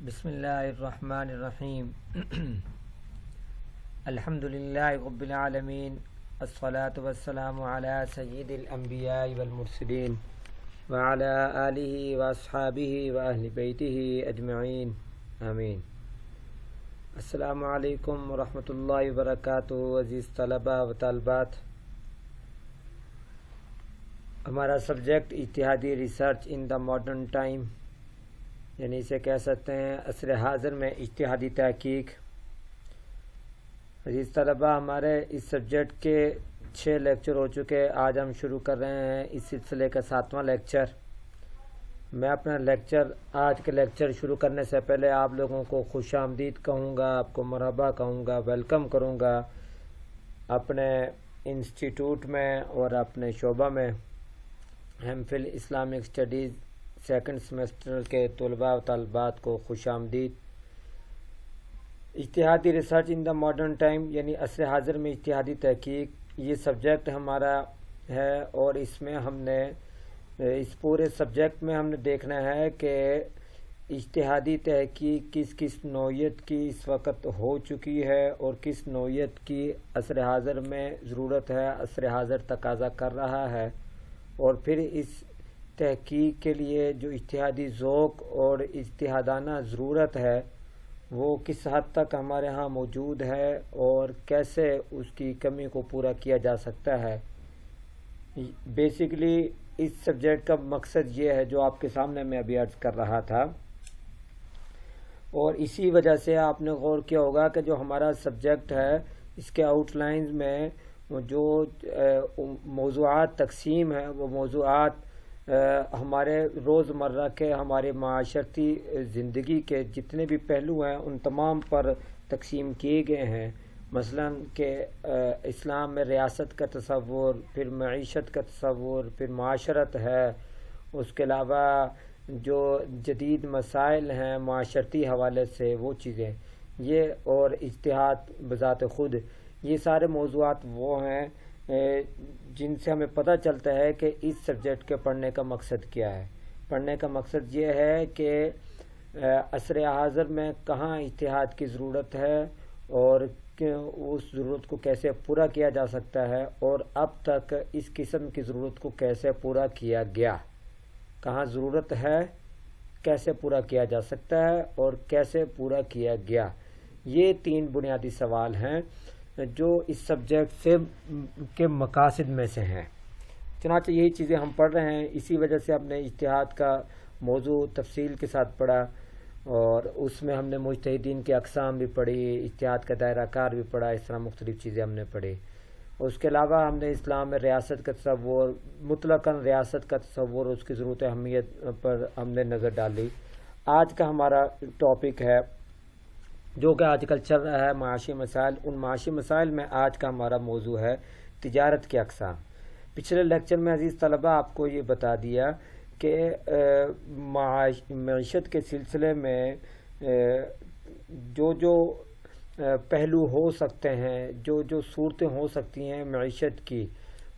بسم اللہ الرحمن الرحیم الحمد للہ رب العالمین الصلاة والسلام علی سید الانبیاء والمرسلین وعلی آلہ واصحابہ واہل بیتہ اجمعین آمین۔ السلام علیکم ورحمۃ اللہ وبرکاتہ۔ عزیز طلباء و طالبات، ہمارا سبجیکٹ اجتہادی research in the modern time, یعنی اسے کہہ سکتے ہیں عصر حاضر میں اجتہادی تحقیق۔ عزیز طلباء، ہمارے اس سبجیکٹ کے 6 لیکچر ہو چکے، آج ہم شروع کر رہے ہیں اس سلسلے کا 7واں لیکچر۔ میں اپنا آج کے لیکچر شروع کرنے سے پہلے آپ لوگوں کو خوش آمدید کہوں گا، آپ کو مرحبا کہوں گا، ویلکم کروں گا اپنے انسٹیٹیوٹ میں اور اپنے شعبہ میں۔ M Phil Islamic studies second semester کے طلباء و طالبات کو خوش آمدید۔ اجتہادی research in the modern time, یعنی عصر حاضر میں اجتہادی تحقیق، یہ سبجیکٹ ہمارا ہے، اور اس میں ہم نے اس پورے سبجیکٹ میں ہم نے دیکھنا ہے کہ اجتہادی تحقیق کس کس نوعیت کی اس وقت ہو چکی ہے اور کس نوعیت کی عصر حاضر میں ضرورت ہے، عصر حاضر تقاضا کر رہا ہے، اور پھر اس تحقیق کے لیے جو اجتہادی ذوق اور اجتہادانہ ضرورت ہے وہ کس حد تک ہمارے ہاں موجود ہے اور کیسے اس کی کمی کو پورا کیا جا سکتا ہے۔ بیسیکلی اس سبجیکٹ کا مقصد یہ ہے جو آپ کے سامنے میں ابھی عرض کر رہا تھا، اور اسی وجہ سے آپ نے غور کیا ہوگا کہ جو ہمارا سبجیکٹ ہے اس کے آؤٹ لائنز میں جو موضوعات تقسیم ہے وہ موضوعات ہمارے روزمرہ کے ہمارے معاشرتی زندگی کے جتنے بھی پہلو ہیں ان تمام پر تقسیم کیے گئے ہیں۔ مثلا کہ اسلام میں ریاست کا تصور، پھر معیشت کا تصور، پھر معاشرت ہے، اس کے علاوہ جو جدید مسائل ہیں معاشرتی حوالے سے وہ چیزیں، یہ اور اجتہاد بذات خود، یہ سارے موضوعات وہ ہیں جن سے ہمیں پتہ چلتا ہے کہ اس سبجیکٹ کے پڑھنے کا مقصد کیا ہے۔ پڑھنے کا مقصد یہ ہے کہ عصر حاضر میں کہاں اجتہاد کی ضرورت ہے اور اس ضرورت کو کیسے پورا کیا جا سکتا ہے، اور اب تک اس قسم کی ضرورت کو کیسے پورا کیا گیا، کہاں ضرورت ہے، کیسے پورا کیا جا سکتا ہے اور کیسے پورا کیا گیا۔ یہ 3 بنیادی سوال ہیں جو اس سبجیکٹ سے کے مقاصد میں سے ہیں۔ چنانچہ یہی چیزیں ہم پڑھ رہے ہیں، اسی وجہ سے ہم نے اجتہاد کا موضوع تفصیل کے ساتھ پڑھا، اور اس میں ہم نے مجتہدین کی اقسام بھی پڑھی، اجتہاد کا دائرہ کار بھی پڑھا، اس طرح مختلف چیزیں ہم نے پڑھی۔ اس کے علاوہ ہم نے اسلام میں ریاست کا تصور، مطلقاً ریاست کا تصور، اس کی ضرورت اہمیت پر ہم نے نظر ڈالی۔ آج کا ہمارا ٹاپک ہے جو کہ آج کل چل رہا ہے، معاشی مسائل۔ ان معاشی مسائل میں آج کا ہمارا موضوع ہے تجارت کی اقسام۔ پچھلے لیکچر میں عزیز طلبہ آپ کو یہ بتا دیا کہ معیشت کے سلسلے میں جو پہلو ہو سکتے ہیں، جو صورتیں ہو سکتی ہیں معیشت کی،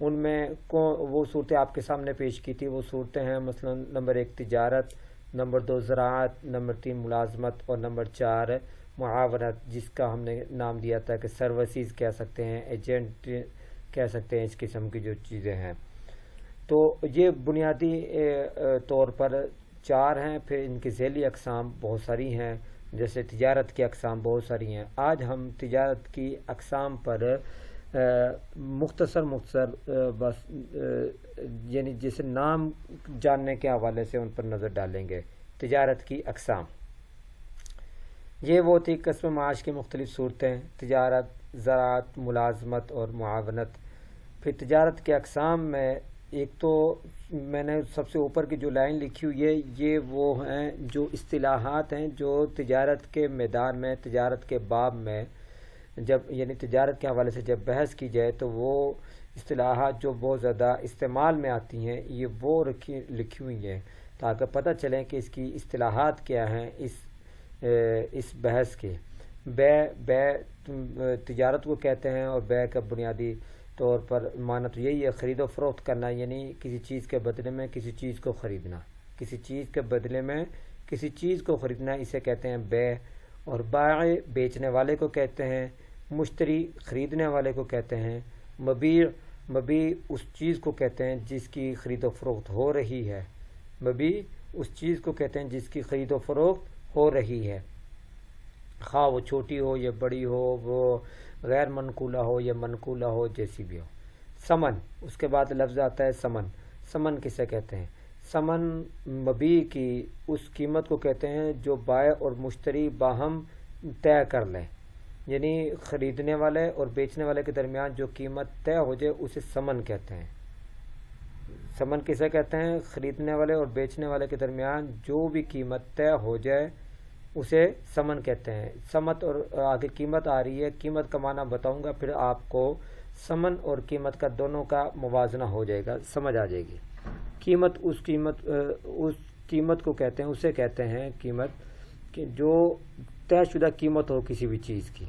ان میں وہ صورتیں آپ کے سامنے پیش کی تھی۔ وہ صورتیں ہیں مثلا نمبر 1 تجارت، نمبر 2 زراعت، نمبر 3 ملازمت، اور نمبر 4 معاونت، جس کا ہم نے نام دیا تھا کہ سروسز کہہ سکتے ہیں، ایجنٹ کہہ سکتے ہیں، اس قسم کی جو چیزیں ہیں۔ تو یہ بنیادی طور پر 4 ہیں، پھر ان کی ذیلی اقسام بہت ساری ہیں، جیسے تجارت کی اقسام بہت ساری ہیں۔ آج ہم تجارت کی اقسام پر مختصر بس یعنی جیسے نام جاننے کے حوالے سے ان پر نظر ڈالیں گے۔ تجارت کی اقسام یہ وہ تھی قسم معاش کی مختلف صورتیں: تجارت، زراعت، ملازمت اور معاونت۔ پھر تجارت کے اقسام میں ایک تو میں نے سب سے اوپر کی جو لائن لکھی ہوئی ہے، یہ وہ ہیں جو اصطلاحات ہیں جو تجارت کے میدان میں، تجارت کے باب میں یعنی تجارت کے حوالے سے جب بحث کی جائے تو وہ اصطلاحات جو بہت زیادہ استعمال میں آتی ہیں، یہ وہ لکھی ہوئی ہیں تاکہ پتہ چلیں کہ اس کی اصطلاحات کیا ہیں اس بحث کے۔ بے تجارت کو کہتے ہیں، اور بے کا بنیادی طور پر معنی تو یہی ہے خرید و فروخت کرنا، یعنی کسی چیز کے بدلے میں کسی چیز کو خریدنا، کسی چیز کے بدلے میں کسی چیز کو خریدنا اسے کہتے ہیں بے، اور بائع بیچنے والے کو کہتے ہیں، مشتری خریدنے والے کو کہتے ہیں، مبیع اس چیز کو کہتے ہیں جس کی خرید و فروخت ہو رہی ہے، مبیع اس چیز کو کہتے ہیں جس کی خرید و فروخت ہو رہی ہے، خواہ وہ چھوٹی ہو یا بڑی ہو، وہ غیر منقولہ ہو یا منقولہ ہو، جیسی بھی ہو۔ ثمن، اس کے بعد لفظ آتا ہے ثمن۔ ثمن کسے کہتے ہیں؟ ثمن مبیع کی اس قیمت کو کہتے ہیں جو بائع اور مشتری باہم طے کر لیں، یعنی خریدنے والے اور بیچنے والے کے درمیان جو قیمت طے ہو جائے اسے ثمن کہتے ہیں۔ ثمن کسے کہتے ہیں؟ خریدنے والے اور بیچنے والے کے درمیان جو بھی قیمت طے ہو جائے اسے ثمن کہتے ہیں۔ ثمن اور آگے قیمت آ رہی ہے، قیمت کا معنی بتاؤں گا، پھر آپ کو ثمن اور قیمت کا دونوں کا موازنہ ہو جائے گا، سمجھ آ جائے گی۔ قیمت اس قیمت کو کہتے ہیں، اسے کہتے ہیں قیمت کہ جو طے شدہ قیمت ہو کسی بھی چیز کی،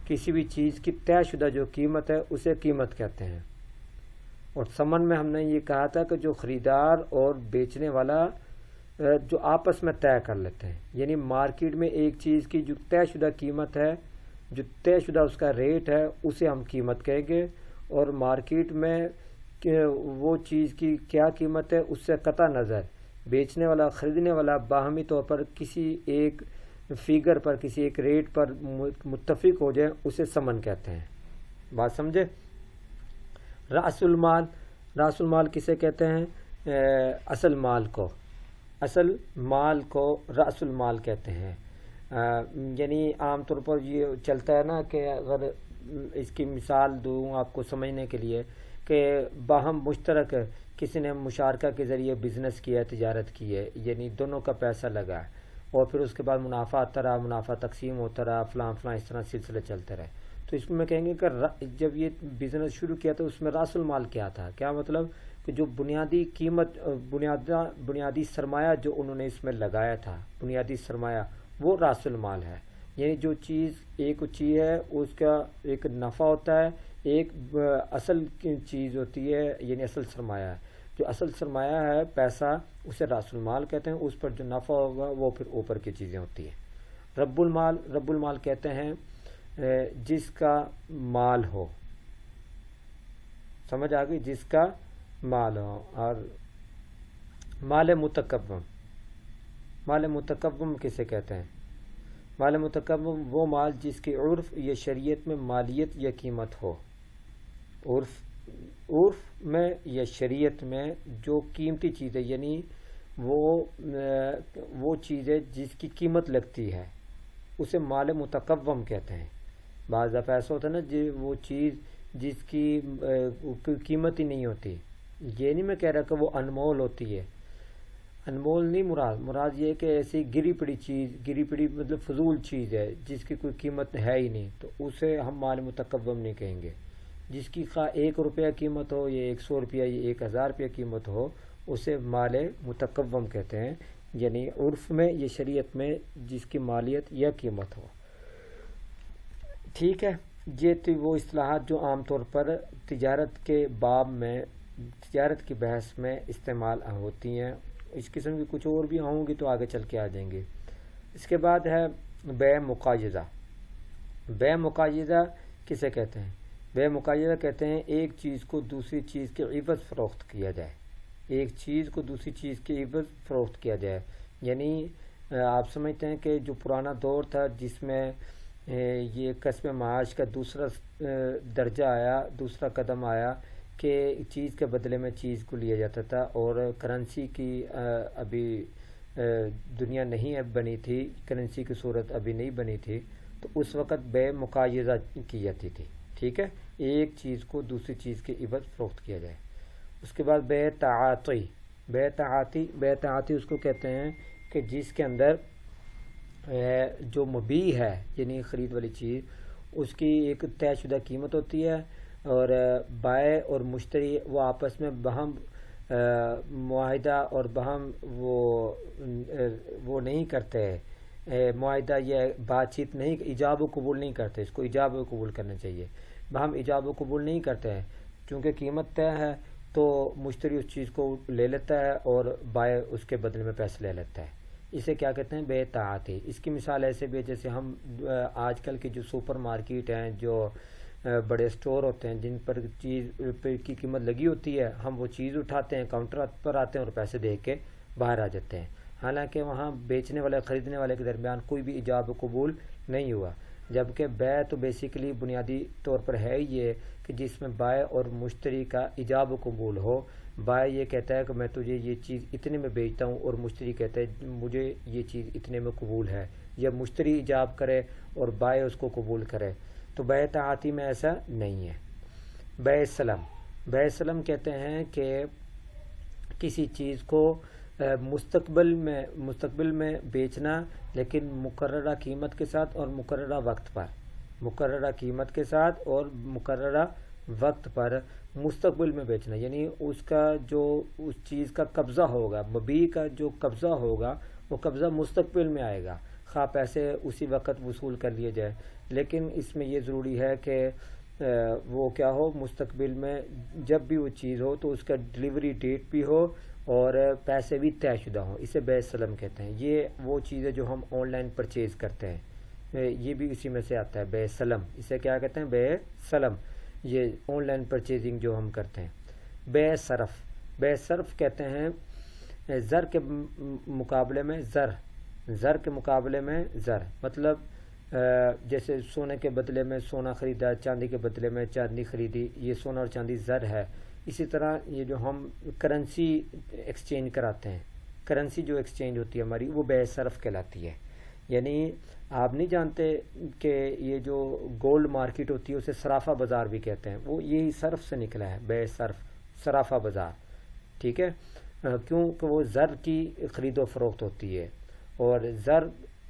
کسی بھی چیز کی طے شدہ جو قیمت ہے اسے قیمت کہتے ہیں۔ اور ثمن میں ہم نے یہ کہا تھا کہ جو خریدار اور بیچنے والا جو آپس میں طے کر لیتے ہیں، یعنی مارکیٹ میں ایک چیز کی جو طے شدہ قیمت ہے، جو طے شدہ اس کا ریٹ ہے، اسے ہم قیمت کہیں گے، اور مارکیٹ میں وہ چیز کی کیا قیمت ہے اس سے قطع نظر بیچنے والا خریدنے والا باہمی طور پر کسی ایک فیگر پر، کسی ایک ریٹ پر متفق ہو جائے اسے ثمن کہتے ہیں۔ بات سمجھے؟ رأس المال، رأس المال کسے کہتے ہیں؟ اصل مال کو، اصل مال کو رأس المال کہتے ہیں۔ یعنی عام طور پر یہ چلتا ہے نا کہ اگر اس کی مثال دوں آپ کو سمجھنے کے لیے کہ باہم مشترک کسی نے مشارکہ کے ذریعے بزنس کیا ہے، تجارت کی ہے، یعنی دونوں کا پیسہ لگا ہے، اور پھر اس کے بعد منافع آتا رہا، منافع تقسیم ہوتا رہا، فلاں اس طرح سلسلے چلتے رہے، تو اس میں کہیں گے کہ جب یہ بزنس شروع کیا تو اس میں راس المال کیا تھا؟ کیا مطلب کہ جو بنیادی قیمت، بنیادی سرمایہ جو انہوں نے اس میں لگایا تھا، بنیادی سرمایہ، وہ راس المال ہے۔ یعنی جو چیز ایک چیز ہے اس کا ایک نفع ہوتا ہے، ایک اصل چیز ہوتی ہے، یعنی اصل سرمایہ ہے۔ جو اصل سرمایہ ہے پیسہ، اسے راس المال کہتے ہیں، اس پر جو نفع ہوگا وہ پھر اوپر کی چیزیں ہوتی ہیں۔ رب المال، رب المال کہتے ہیں جس کا مال ہو، سمجھ آ گئی؟ جس کا مال ہو۔ اور مال متکبم، مال متکبم کسے کہتے ہیں؟ مال متکبم وہ مال جس کی عرف یا شریعت میں مالیت یا قیمت ہو، عرف میں یا شریعت میں جو قیمتی چیز ہے، یعنی وہ چیز ہے جس کی قیمت لگتی ہے، اسے مال متکوم کہتے ہیں۔ بعض دفعہ ایسا ہوتا ہے نا وہ چیز جس کی قیمت ہی نہیں ہوتی، یہ نہیں میں کہہ رہا کہ وہ انمول ہوتی ہے، انمول نہیں مراد یہ ہے کہ ایسی گری پڑی چیز، گری پڑی مطلب فضول چیز ہے جس کی کوئی قیمت ہے ہی نہیں، تو اسے ہم مال متکوم نہیں کہیں گے۔ جس کی خواہ 1 روپیہ قیمت ہو یا 100 روپیہ یا 1000 روپیہ قیمت ہو، اسے مال متکوم کہتے ہیں، یعنی عرف میں یا شریعت میں جس کی مالیت یا قیمت ہو۔ ٹھیک ہے، یہ تھی وہ اصطلاحات جو عام طور پر تجارت کے باب میں، تجارت کی بحث میں استعمال ہوتی ہیں۔ اس قسم کی کچھ اور بھی ہوں گی تو آگے چل کے آ جائیں گے۔ اس کے بعد ہے بیع مقایضہ۔ بیع مقایضہ کسے کہتے ہیں؟ بیع مقایضہ کہتے ہیں ایک چیز کو دوسری چیز کے عوض فروخت کیا جائے، ایک چیز کو دوسری چیز کے عوض فروخت کیا جائے۔ یعنی آپ سمجھتے ہیں کہ جو پرانا دور تھا جس میں یہ کسب معاش کا دوسرا درجہ آیا، دوسرا قدم آیا کہ چیز کے بدلے میں چیز کو لیا جاتا تھا، اور کرنسی کی ابھی دنیا نہیں بنی تھی، کرنسی کی صورت ابھی نہیں بنی تھی، تو اس وقت بیع مقایضہ کی جاتی تھی۔ ٹھیک ہے، ایک چیز کو دوسری چیز کے عوض فروخت کیا جائے۔ اس کے بعد بیع تعاطی، بیع تعاطی اس کو کہتے ہیں کہ جس کے اندر جو مبیع ہے یعنی خرید والی چیز، اس کی ایک طے شدہ قیمت ہوتی ہے، اور بائع اور مشتری وہ آپس میں بہم معاہدہ اور بہم وہ نہیں کرتے، معاہدہ یا بات چیت نہیں، ایجاب و قبول نہیں کرتے، اس کو ایجاب و قبول کرنا چاہیے، بہم ایجاب و قبول نہیں کرتے ہیں، چونکہ قیمت طے ہے تو مشتری اس چیز کو لے لیتا ہے اور بائع اس کے بدلے میں پیسے لے لیتا ہے۔ اسے کیا کہتے ہیں؟ بے تعاتی۔ اس کی مثال ایسے بھی ہے جیسے ہم آج کل کے جو سپر مارکیٹ ہیں، جو بڑے سٹور ہوتے ہیں جن پر چیز کی قیمت لگی ہوتی ہے، ہم وہ چیز اٹھاتے ہیں، کاؤنٹر پر آتے ہیں اور پیسے دے کے باہر آ جاتے ہیں، حالانکہ وہاں بیچنے والے خریدنے والے کے درمیان کوئی بھی ایجاب و قبول نہیں ہوا۔ جبکہ بیع تو بیسیکلی بنیادی طور پر ہے یہ کہ جس میں بائع اور مشتری کا ایجاب و قبول ہو۔ بائع یہ کہتا ہے کہ میں تجھے یہ چیز اتنے میں بیچتا ہوں، اور مشتری کہتا ہے مجھے یہ چیز اتنے میں قبول ہے، یا مشتری ایجاب کرے اور بائع اس کو قبول کرے۔ تو بیع تعاتی میں ایسا نہیں ہے۔ بیع سلم، بیع سلم کہتے ہیں کہ کسی چیز کو مستقبل میں بیچنا، لیکن مقررہ قیمت کے ساتھ اور مقررہ وقت پر، مقررہ قیمت کے ساتھ اور مقررہ وقت پر مستقبل میں بیچنا، یعنی اس کا جو اس چیز کا قبضہ ہوگا، مبیع کا جو قبضہ ہوگا وہ قبضہ مستقبل میں آئے گا، خواہ پیسے اسی وقت وصول کر لیے جائے، لیکن اس میں یہ ضروری ہے کہ وہ کیا ہو، مستقبل میں جب بھی وہ چیز ہو تو اس کا ڈیلیوری ڈیٹ بھی ہو اور پیسے بھی طے شدہ ہوں۔ اسے بیع سلم کہتے ہیں۔ یہ وہ چیز ہے جو ہم آن لائن پرچیز کرتے ہیں، یہ بھی اسی میں سے آتا ہے، بیع سلم۔ اسے کیا کہتے ہیں؟ بیع سلم، یہ آن لائن پرچیزنگ جو ہم کرتے ہیں۔ بیع صرف، بیع صرف کہتے ہیں زر کے مقابلے میں زر، زر کے مقابلے میں زر، مطلب جیسے سونے کے بدلے میں سونا خریدا، چاندی کے بدلے میں چاندی خریدی، یہ سونا اور چاندی زر ہے۔ اسی طرح یہ جو ہم کرنسی ایکسچینج کراتے ہیں، کرنسی جو ایکسچینج ہوتی ہے ہماری، وہ بیع صرف کہلاتی ہے۔ یعنی آپ نہیں جانتے کہ یہ جو گولڈ مارکیٹ ہوتی ہے اسے صرافہ بازار بھی کہتے ہیں، وہ یہی صرف سے نکلا ہے، بیع صرف، صرافہ بازار، ٹھیک ہے، کیونکہ وہ زر کی خرید و فروخت ہوتی ہے، اور زر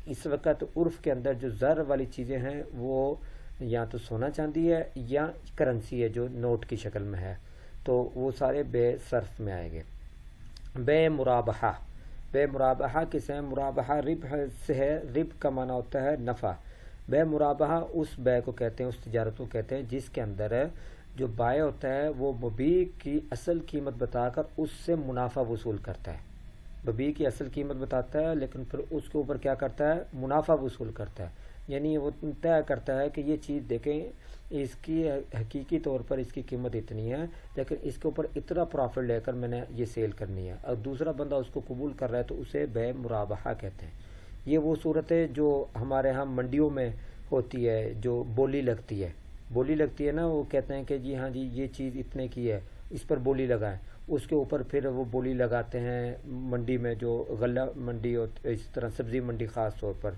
اس وقت عرف کے اندر جو زر والی چیزیں ہیں وہ یا تو سونا چاندی ہے یا کرنسی ہے جو نوٹ کی شکل میں ہے، تو وہ سارے بیع صرف میں آئیں گے۔ بیع مرابحہ، بیع مرابحہ کس ہے؟ مرابحہ ربح سے ہے، ربح کا معنی ہوتا ہے نفع۔ بیع مرابحہ اس بیع کو کہتے ہیں، اس تجارت کو کہتے ہیں جس کے اندر جو بائع ہوتا ہے وہ مبیع کی اصل قیمت بتا کر اس سے منافع وصول کرتا ہے، مبیع کی اصل قیمت بتاتا ہے لیکن پھر اس کے اوپر کیا کرتا ہے؟ منافع وصول کرتا ہے، یعنی وہ طے کرتا ہے کہ یہ چیز دیکھیں اس کی حقیقی طور پر اس کی قیمت اتنی ہے، لیکن اس کے اوپر اتنا پروفٹ لے کر میں نے یہ سیل کرنی ہے، اور دوسرا بندہ اس کو قبول کر رہا ہے تو اسے بیع مرابحہ کہتے ہیں۔ یہ وہ صورت ہے جو ہمارے ہاں منڈیوں میں ہوتی ہے، جو بولی لگتی ہے، بولی لگتی ہے نا، وہ کہتے ہیں کہ جی ہاں جی یہ چیز اتنے کی ہے، اس پر بولی لگائیں، اس کے اوپر پھر وہ بولی لگاتے ہیں منڈی میں، جو غلہ منڈی ہوتی ہے، اس طرح سبزی منڈی، خاص طور پر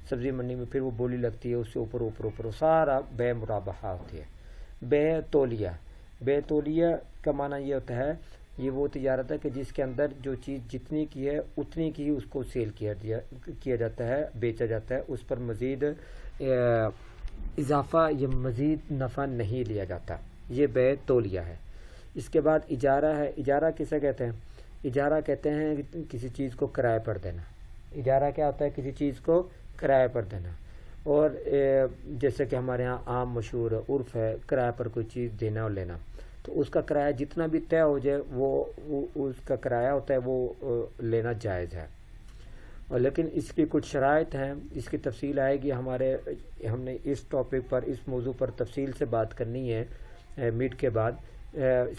سبزی منڈی میں پھر وہ بولی لگتی ہے، اس سے اوپر سارا بیع مرابحہ ہوتی ہے۔ بیع تولیہ، بیع تولیہ کا معنی یہ ہوتا ہے، یہ وہ تجارت ہے کہ جس کے اندر جو چیز جتنی کی ہے اتنی کی اس کو سیل کیا جاتا ہے، بیچا جاتا ہے، اس پر مزید اضافہ یا مزید نفع نہیں لیا جاتا، یہ بیع تولیہ ہے۔ اس کے بعد اجارہ ہے۔ اجارہ کسے کہتے ہیں؟ اجارہ کہتے ہیں کسی چیز کو کرائے پر دینا۔ اجارہ کیا ہوتا ہے؟ کسی چیز کو کرائے پر دینا، اور جیسے کہ ہمارے ہاں عام مشہور عرف ہے کرائے پر کوئی چیز دینا اور لینا، تو اس کا کرایہ جتنا بھی طے ہو جائے وہ اس کا کرایہ ہوتا ہے، وہ لینا جائز ہے، اور لیکن اس کی کچھ شرائط ہیں، اس کی تفصیل آئے گی ہم نے اس ٹاپک پر، اس موضوع پر تفصیل سے بات کرنی ہے میٹ کے بعد۔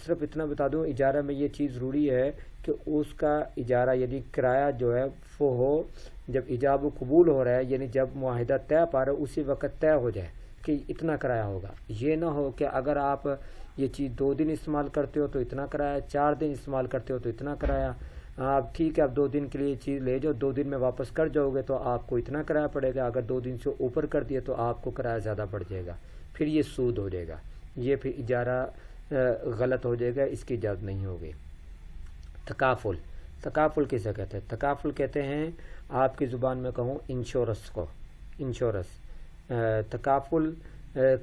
صرف اتنا بتا دوں، اجارہ میں یہ چیز ضروری ہے کہ اس کا اجارہ یعنی کرایہ جو ہے وہ ہو جب ایجاب و قبول ہو رہا ہے، یعنی جب معاہدہ طے پا رہا ہے اسی وقت طے ہو جائے کہ اتنا کرایہ ہوگا۔ یہ نہ ہو کہ اگر آپ یہ چیز 2 دن استعمال کرتے ہو تو اتنا کرایہ، 4 دن استعمال کرتے ہو تو اتنا کرایہ، آپ ٹھیک ہے آپ 2 دن کے لیے چیز لے جاؤ، 2 دن میں واپس کر جاؤ گے تو آپ کو اتنا کرایہ پڑے گا، اگر 2 دن سے اوپر کر دیا تو آپ کو کرایہ زیادہ پڑ جائے گا، پھر یہ سود ہو جائے گا، یہ پھر اجارہ غلط ہو جائے گا، اس کی اجازت نہیں ہوگی۔ تکافل، تکافل کسے کہتے ہیں؟ تکافل کہتے ہیں، آپ کی زبان میں کہوں، انشورنس کو، انشورنس۔ تکافل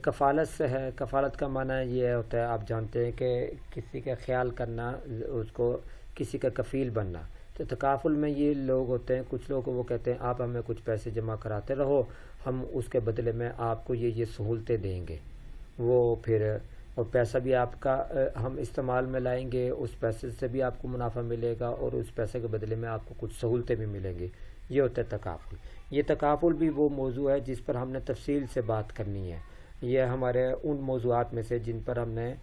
کفالت سے ہے۔ کفالت کا معنی یہ ہوتا ہے، آپ جانتے ہیں کہ کسی کا خیال کرنا، اس کو کسی کا کفیل بننا، تو تکافل میں یہ لوگ ہوتے ہیں، کچھ لوگ وہ کہتے ہیں آپ ہمیں کچھ پیسے جمع کراتے رہو، ہم اس کے بدلے میں آپ کو یہ سہولتیں دیں گے، وہ پھر اور پیسہ بھی آپ کا ہم استعمال میں لائیں گے، اس پیسے سے بھی آپ کو منافع ملے گا اور اس پیسے کے بدلے میں آپ کو کچھ سہولتیں بھی ملیں گی۔ یہ ہوتا ہے تکافل. یہ تکافل بھی وہ موضوع ہے جس پر ہم نے تفصیل سے بات کرنی ہے. یہ ہمارے ان موضوعات میں سے جن پر ہم نے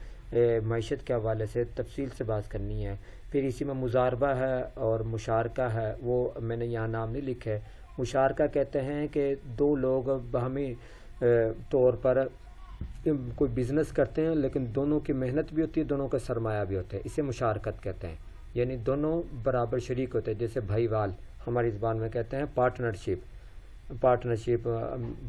معیشت کے حوالے سے تفصیل سے بات کرنی ہے. پھر اسی میں مضاربہ ہے اور مشارکہ ہے، وہ میں نے یہاں نام نہیں لکھے. مشارکہ کہتے ہیں کہ دو لوگ باہمی طور پر کوئی بزنس کرتے ہیں، لیکن دونوں کی محنت بھی ہوتی ہے، دونوں کا سرمایہ بھی ہوتا ہے. اسے مشارکت کہتے ہیں، یعنی دونوں برابر شریک ہوتے ہیں. جیسے بھائی وال ہماری زبان میں کہتے ہیں پارٹنرشپ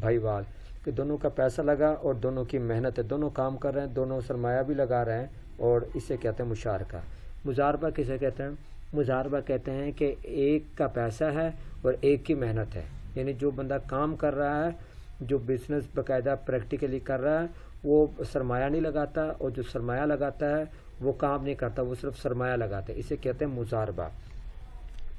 بھائی وال، کہ دونوں کا پیسہ لگا اور دونوں کی محنت ہے، دونوں کام کر رہے ہیں، دونوں سرمایہ بھی لگا رہے ہیں، اور اسے کہتے ہیں مشارکہ. مضاربہ کسے کہتے ہیں؟ مضاربہ کہتے ہیں کہ ایک کا پیسہ ہے اور ایک کی محنت ہے. یعنی جو بندہ کام کر رہا ہے، جو بزنس باقاعدہ پریکٹیکلی کر رہا ہے، وہ سرمایہ نہیں لگاتا، اور جو سرمایہ لگاتا ہے وہ کام نہیں کرتا، وہ صرف سرمایہ لگاتا ہے. اسے کہتے ہیں مضاربہ.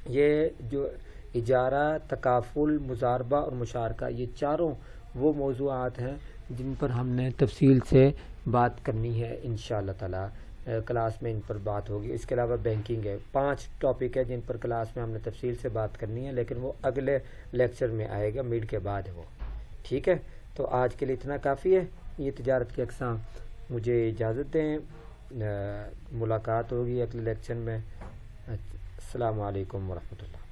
یہ جو اجارہ، تکافل، مضاربہ اور مشارکہ، یہ چاروں وہ موضوعات ہیں جن پر ہم نے تفصیل سے بات کرنی ہے انشاءاللہ تعالی. کلاس میں ان پر بات ہوگی. اس کے علاوہ بینکنگ ہے. 5 ٹاپک ہے جن پر کلاس میں ہم نے تفصیل سے بات کرنی ہے، لیکن وہ اگلے لیکچر میں آئے گا، میڈ کے بعد ہے وہ. ٹھیک ہے، تو آج کے لیے اتنا کافی ہے. یہ تجارت کی اقسام. مجھے اجازت دیں، ملاقات ہوگی اگلے لیکچر میں. السلام علیکم ورحمۃ اللہ.